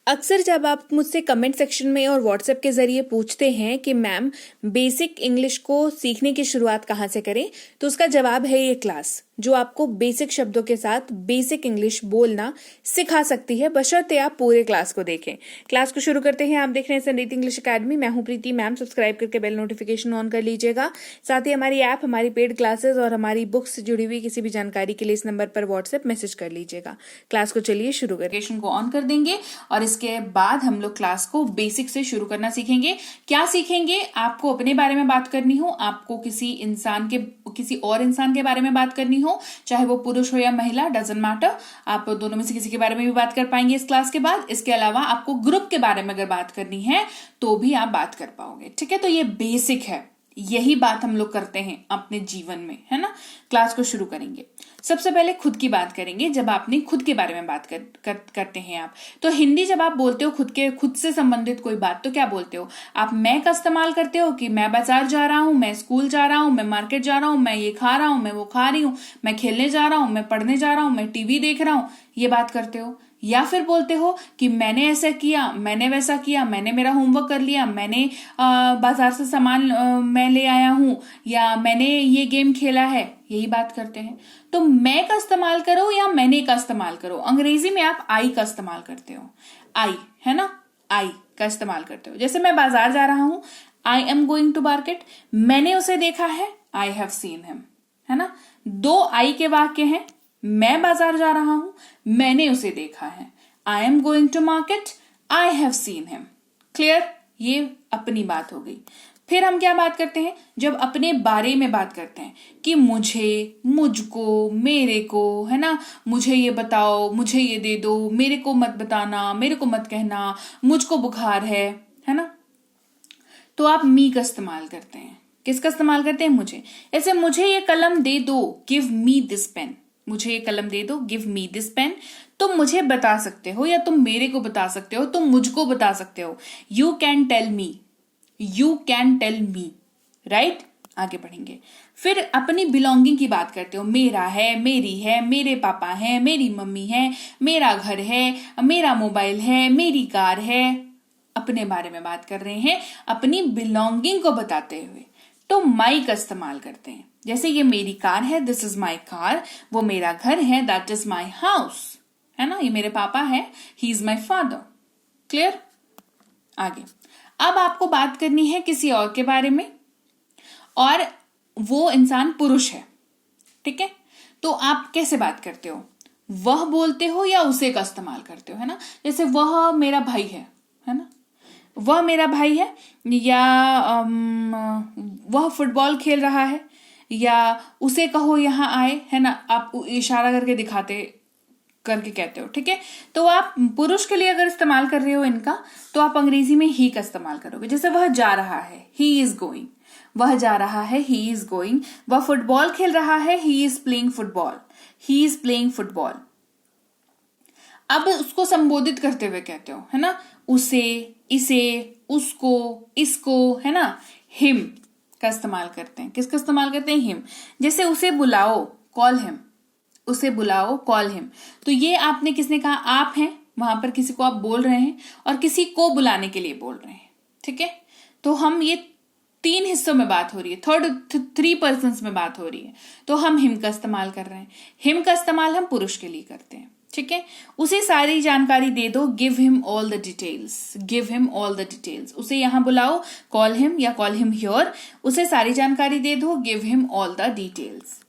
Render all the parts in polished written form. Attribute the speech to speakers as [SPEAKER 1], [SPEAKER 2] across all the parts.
[SPEAKER 1] अक्सर जब आप मुझसे कमेंट सेक्शन में और व्हाट्सएप के ज़रिए पूछते हैं कि मैम बेसिक इंग्लिश को सीखने की शुरुआत कहाँ से करें, तो उसका जवाब है ये क्लास, जो आपको बेसिक शब्दों के साथ बेसिक इंग्लिश बोलना सिखा सकती है, बशर्ते आप पूरे क्लास को देखें। क्लास को शुरू करते हैं। आप देख रहे हैं संरीत इंग्लिश अकेडमी। मैं हूं प्रीति मैम। सब्सक्राइब करके बेल नोटिफिकेशन ऑन कर लीजिएगा। साथ ही हमारी ऐप, हमारी पेड क्लासेस और हमारी बुक्स से जुड़ी हुई किसी भी जानकारी के लिए इस नंबर पर व्हाट्सएप मैसेज कर लीजिएगा। क्लास को चलिए शुरू करें।
[SPEAKER 2] को ऑन कर देंगे और इसके बाद हम लोग क्लास को बेसिक से शुरू करना सीखेंगे। क्या सीखेंगे? आपको अपने बारे में बात करनी हो, आपको किसी और इंसान के बारे में बात करनी हो, चाहे वो पुरुष हो या महिला, डजंट मैटर, आप दोनों में से किसी के बारे में भी बात कर पाएंगे इस क्लास के बाद। इसके अलावा आपको ग्रुप के बारे में अगर बात करनी है तो भी आप बात कर पाओगे। ठीक है, तो ये बेसिक है, यही बात हम लोग करते हैं अपने जीवन में, है ना। क्लास को शुरू करेंगे। सबसे पहले खुद की बात करेंगे। जब आपने खुद के बारे में बात करते हैं आप, तो हिंदी जब आप बोलते हो खुद से संबंधित कोई बात, तो क्या बोलते हो आप? मैं का इस्तेमाल करते हो कि मैं बाजार जा रहा हूं, मैं स्कूल जा रहा हूं, मैं मार्केट जा रहा हूं, मैं ये खा रहा हूं, मैं वो खा रही हूं, मैं खेलने जा रहा हूं, मैं पढ़ने जा रहा हूं, मैं टीवी देख रहा हूं, ये बात करते हो। या फिर बोलते हो कि मैंने ऐसा किया, मैंने वैसा किया, मैंने मेरा होमवर्क कर लिया, मैंने बाजार से सामान मैं ले आया हूं, या मैंने ये गेम खेला है, यही बात करते हैं। तो मैं का इस्तेमाल करो या मैंने का इस्तेमाल करो। अंग्रेजी में आप आई का इस्तेमाल करते हो, आई, है ना, आई का इस्तेमाल करते हो। जैसे मैं बाजार जा रहा हूं, I am going to market. मैंने उसे देखा है, आई हैव सीन हिम, है ना। दो आई के वाक्य हैं। मैं बाजार जा रहा हूं, मैंने उसे देखा है। I am going to market, I have seen him. Clear? ये अपनी बात हो गई। फिर हम क्या बात करते हैं? जब अपने बारे में बात करते हैं कि मुझे, मुझको, मेरे को, है ना, मुझे ये बताओ, मुझे ये दे दो, मेरे को मत बताना, मेरे को मत कहना, मुझको बुखार है ना। तो आप मी का इस्तेमाल करते हैं। किसका इस्तेमाल करते हैं? मुझे। ऐसे मुझे ये कलम दे दो, गिव मी दिस पेन। मुझे ये कलम दे दो, गिव मी दिस पेन। तुम मुझे बता सकते हो या तुम मेरे को बता सकते हो, तुम मुझको बता सकते हो। You can tell me, you can tell me, right. आगे बढ़ेंगे। फिर अपनी बिलोंगिंग की बात करते हो। मेरा है, मेरी है, मेरे पापा है, मेरी मम्मी है, मेरा घर है, मेरा मोबाइल है, मेरी कार है। अपने बारे में बात कर रहे हैं, अपनी बिलोंगिंग को बताते हुए। तो माई का इस्तेमाल करते हैं। जैसे ये मेरी कार है, दिस इज माई कार। वो मेरा घर है, दैट इज माई हाउस, है ना। ये मेरे पापा है, he is my father. Clear? आगे। अब आपको बात करनी है किसी और के बारे में, और वो इंसान पुरुष है। ठीक है, तो आप कैसे बात करते हो? वह बोलते हो या उसे का इस्तेमाल करते हो, है ना। जैसे वह मेरा भाई है ना, वह मेरा भाई है, या वह फुटबॉल खेल रहा है, या उसे कहो यहां आए, है ना। आप इशारा करके दिखाते करके कहते हो। ठीक है, तो आप पुरुष के लिए अगर इस्तेमाल कर रहे हो इनका, तो आप अंग्रेजी में ही का इस्तेमाल करोगे। जैसे वह जा रहा है, ही इज गोइंग। वह जा रहा है, ही इज गोइंग। वह फुटबॉल खेल रहा है, he is playing football, he is playing football. अब उसको संबोधित करते हुए कहते हो, है ना। उसे, इसे, उसको, इसको, है ना। हिम का इस्तेमाल करते हैं। किसका इस्तेमाल करते हैं? हिम। जैसे उसे बुलाओ, कॉल हिम। उसे बुलाओ, कॉल हिम। तो ये आपने किसने कहा? आप हैं, वहां पर किसी को आप बोल रहे हैं और किसी को बुलाने के लिए बोल रहे हैं। ठीक है, तो हम ये 3 हिस्सों में बात हो रही है, 3 पर्सन्स में बात हो रही है, तो हम हिम का इस्तेमाल कर रहे हैं। हिम का इस्तेमाल हम पुरुष के लिए करते हैं। ठीक है, उसे सारी जानकारी दे दो, give him all the details, give him all the details. उसे यहां बुलाओ, कॉल हिम या कॉल हिम हियर। उसे सारी जानकारी दे दो, give him all the details.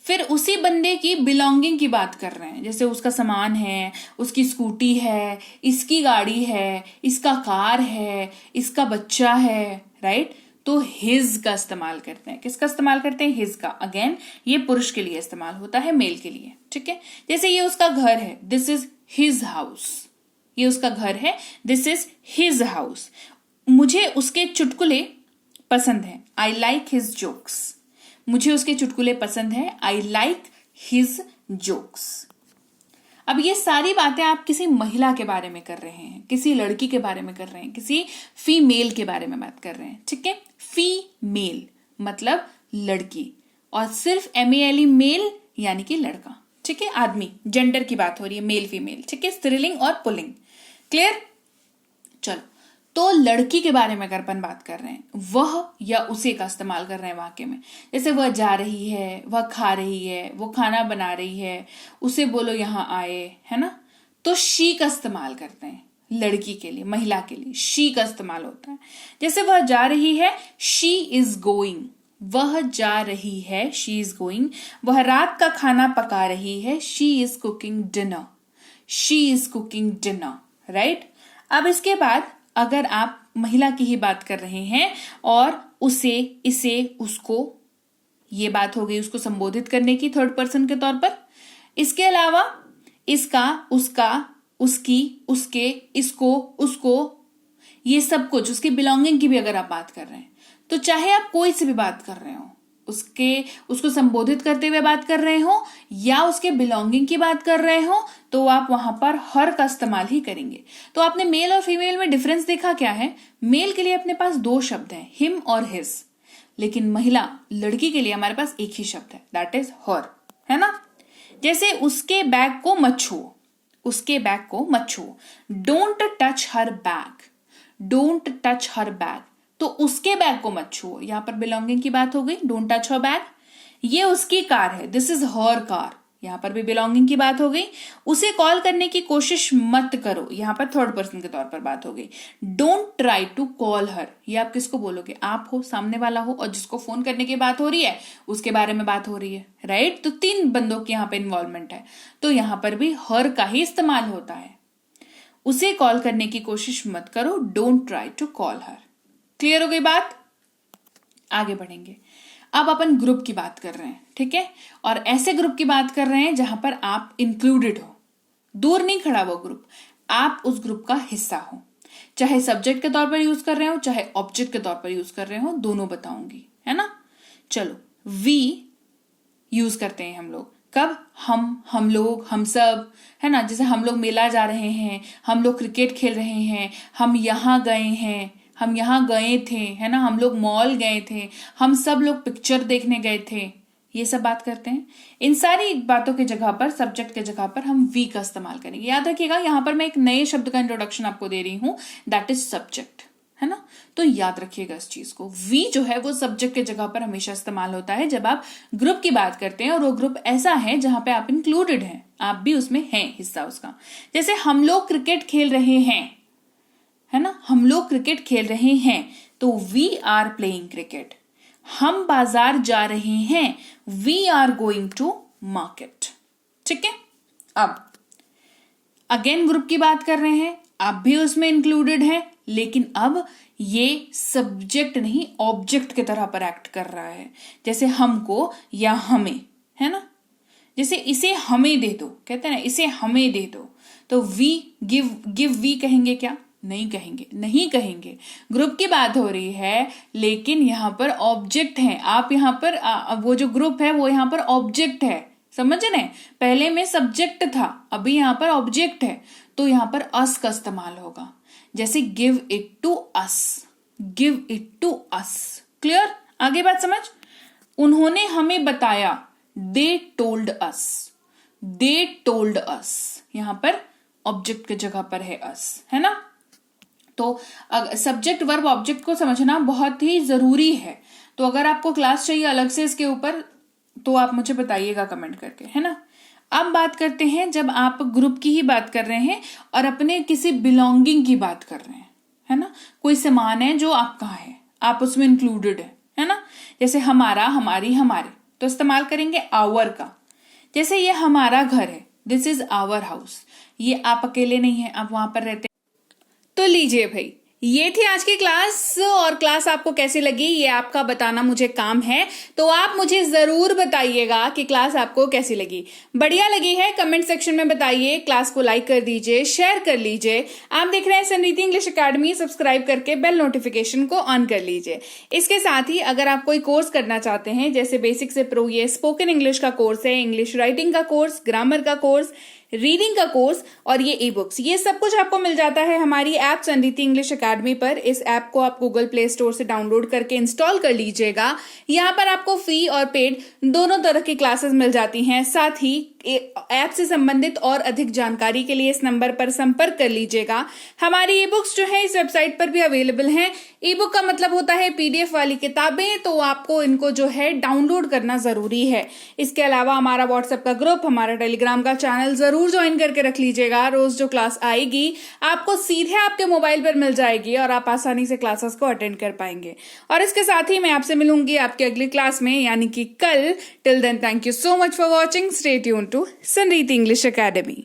[SPEAKER 2] फिर उसी बंदे की बिलोंगिंग की बात कर रहे हैं। जैसे उसका सामान है, उसकी स्कूटी है, इसकी गाड़ी है, इसका कार है, इसका बच्चा है, राइट। तो हिज का इस्तेमाल करते हैं। किसका इस्तेमाल करते हैं? हिज का। अगेन ये पुरुष के लिए इस्तेमाल होता है, मेल के लिए। ठीक है, जैसे ये उसका घर है, दिस इज हिज हाउस। ये उसका घर है, दिस इज हिज हाउस। मुझे उसके चुटकुले पसंद है, आई लाइक हिज जोक्स। मुझे उसके चुटकुले पसंद है, आई लाइक हिज जोक्स। अब ये सारी बातें आप किसी महिला के बारे में कर रहे हैं, किसी लड़की के बारे में कर रहे हैं, किसी फीमेल के बारे में बात कर रहे हैं। ठीक है, फीमेल मतलब लड़की, और सिर्फ MELE मेल यानी कि लड़का। ठीक है, आदमी, जेंडर की बात हो रही है, मेल फीमेल। ठीक है, स्त्रीलिंग और पुल्लिंग। क्लियर? चलो, तो लड़की के बारे में अगर अपन बात कर रहे हैं, वह या उसे का इस्तेमाल कर रहे हैं वाक्य में। जैसे वह जा रही है, वह खा रही है, वो खाना बना रही है, उसे बोलो यहाँ आए, है ना? तो शी का इस्तेमाल करते हैं लड़की के लिए, महिला के लिए शी का इस्तेमाल होता है। जैसे वह जा रही है, शी इज गोइंग, वह जा रही है, शी इज गोइंग। वह रात का खाना पका रही है, she is cooking dinner, she is cooking dinner, right? अब इसके बाद अगर आप महिला की ही बात कर रहे हैं और उसे, इसे, उसको, ये बात हो गई उसको संबोधित करने की थर्ड पर्सन के तौर पर। इसके अलावा इसका, उसका, उसकी, उसके, इसको, उसको, ये सब कुछ, उसकी बिलोंगिंग की भी अगर आप बात कर रहे हैं, तो चाहे आप कोई से भी बात कर रहे हो, उसको संबोधित करते हुए बात कर रहे हो या उसके बिलोंगिंग की बात कर रहे हो, तो आप वहां पर हर का इस्तेमाल ही करेंगे। तो आपने मेल और फीमेल में डिफरेंस देखा क्या है? मेल के लिए अपने पास दो शब्द हैं, हिम और हिज, लेकिन महिला, लड़की के लिए हमारे पास एक ही शब्द है, दैट इज हर, है ना? जैसे उसके बैग को मत छुओ, उसके बैग को मत छुओ, don't touch her bag, don't touch her bag, तो उसके बैग को मत छुओ, यहां पर बिलोंगिंग की बात हो गई, डोंट टच हर बैग। ये उसकी कार है, दिस इज हर कार, यहां पर भी बिलोंगिंग की बात हो गई। उसे कॉल करने की कोशिश मत करो, यहां पर थर्ड पर्सन के तौर पर बात हो गई। Don't try to call her, ये आप किसको बोलोगे? आप हो, सामने वाला हो, और जिसको फोन करने की बात हो रही है उसके बारे में बात हो रही है, राइट? तो तीन बंदों की यहां पर इन्वॉल्वमेंट है, तो यहां पर भी हर का ही इस्तेमाल होता है। उसे कॉल करने की कोशिश मत करो, don't try to call her. Clear हो गई बात? आगे बढ़ेंगे। अब अपन ग्रुप की बात कर रहे हैं, ठीक है? और ऐसे ग्रुप की बात कर रहे हैं जहां पर आप इंक्लूडेड हो, दूर नहीं खड़ा वो ग्रुप, आप उस ग्रुप का हिस्सा हो। चाहे सब्जेक्ट के तौर पर यूज कर रहे हो, चाहे ऑब्जेक्ट के तौर पर यूज कर रहे हो, दोनों बताऊंगी, है ना? चलो, वी यूज करते हैं हम लोग कब? हम लोग, हम सब, है ना? जैसे हम लोग मेला जा रहे हैं, हम लोग क्रिकेट खेल रहे हैं, हम यहां गए हैं, हम यहाँ गए थे, है ना? हम लोग मॉल गए थे, हम सब लोग पिक्चर देखने गए थे, ये सब बात करते हैं। इन सारी बातों के जगह पर, सब्जेक्ट के जगह पर हम वी का इस्तेमाल करेंगे। याद रखिएगा, यहां पर मैं एक नए शब्द का इंट्रोडक्शन आपको दे रही हूं, दैट इज सब्जेक्ट, है ना? तो याद रखिएगा इस चीज को, वी जो है वो सब्जेक्ट के जगह पर हमेशा इस्तेमाल होता है जब आप ग्रुप की बात करते हैं और वो ग्रुप ऐसा है जहां पे आप इंक्लूडेड हैं, आप भी उसमें हैं, हिस्सा उसका। जैसे हम लोग क्रिकेट खेल रहे हैं, है ना? हम लोग क्रिकेट खेल रहे हैं, तो वी आर प्लेइंग क्रिकेट। हम बाजार जा रहे हैं, we are going to market, ठीक है? अब अगेन ग्रुप की बात कर रहे हैं, आप भी उसमें इंक्लूडेड हैं, लेकिन अब ये सब्जेक्ट नहीं ऑब्जेक्ट की तरह पर एक्ट कर रहा है। जैसे हमको या हमें, है ना? जैसे इसे हमें दे दो, कहते हैं ना, इसे हमें दे दो, तो वी, गिव वी कहेंगे क्या? नहीं कहेंगे, नहीं कहेंगे। ग्रुप की बात हो रही है, लेकिन यहां पर ऑब्जेक्ट है। आप यहां पर वो जो ग्रुप है वो यहां पर ऑब्जेक्ट है, समझ रहे? पहले में सब्जेक्ट था, अभी यहां पर ऑब्जेक्ट है, तो यहां पर अस का इस्तेमाल होगा। जैसे give it to us, give it to us. Clear? आगे बात समझ? उन्होंने हमें बताया, they told us, they told us, यहां पर ऑब्जेक्ट की जगह पर है अस, है ना? तो सब्जेक्ट वर्ब ऑब्जेक्ट को समझना बहुत ही जरूरी है। तो अगर आपको क्लास चाहिए अलग से इसके ऊपर, तो आप मुझे बताइएगा कमेंट करके, है ना? अब बात करते हैं, जब आप ग्रुप की ही बात कर रहे हैं और अपने किसी बिलोंगिंग की बात कर रहे हैं, है ना? कोई सामान है जो आपका है, आप उसमें इंक्लूडेड है ना? जैसे हमारा, हमारी, हमारे, तो इस्तेमाल करेंगे आवर का। जैसे ये हमारा घर है, दिस इज आवर हाउस, ये आप अकेले नहीं है, आप वहां पर रहते। तो लीजिए भाई, ये थी आज की क्लास, और क्लास आपको कैसी लगी ये आपका बताना मुझे काम है, तो आप मुझे जरूर बताइएगा कि क्लास आपको कैसी लगी। बढ़िया लगी है कमेंट सेक्शन में बताइए, क्लास को लाइक कर दीजिए, शेयर कर लीजिए। आप देख रहे हैं समृद्धि इंग्लिश अकेडमी, सब्सक्राइब करके बेल नोटिफिकेशन को ऑन कर लीजिए। इसके साथ ही अगर आप कोई कोर्स करना चाहते हैं, जैसे बेसिक से प्रो, ये स्पोकन इंग्लिश का कोर्स है, इंग्लिश राइटिंग का कोर्स, ग्रामर का कोर्स, रीडिंग का कोर्स और ये ई बुक्स, ये सब कुछ आपको मिल जाता है हमारी ऐप समृद्धि इंग्लिश अकेडमी पर। इस ऐप को आप गूगल प्ले स्टोर से डाउनलोड करके इंस्टॉल कर लीजिएगा। यहाँ पर आपको फ्री और पेड दोनों तरह की क्लासेस मिल जाती हैं, साथ ही
[SPEAKER 1] ऐप से संबंधित और अधिक जानकारी के लिए इस नंबर पर संपर्क कर लीजिएगा। हमारी ई बुक्स जो है इस वेबसाइट पर भी अवेलेबल हैं। ई बुक का मतलब होता है PDF वाली किताबें, तो आपको इनको जो है डाउनलोड करना जरूरी है। इसके अलावा हमारा व्हाट्सएप का ग्रुप, हमारा टेलीग्राम का चैनल जरूर ज्वाइन करके रख लीजिएगा। रोज जो क्लास आएगी आपको सीधे आपके मोबाइल पर मिल जाएगी और आप आसानी से क्लासेस को अटेंड कर पाएंगे। और इसके साथ ही मैं आपसे मिलूंगी आपकी अगली क्लास में, यानी कि कल। Till then, thank you so much for watching. Stay tuned to Sanriti English Academy.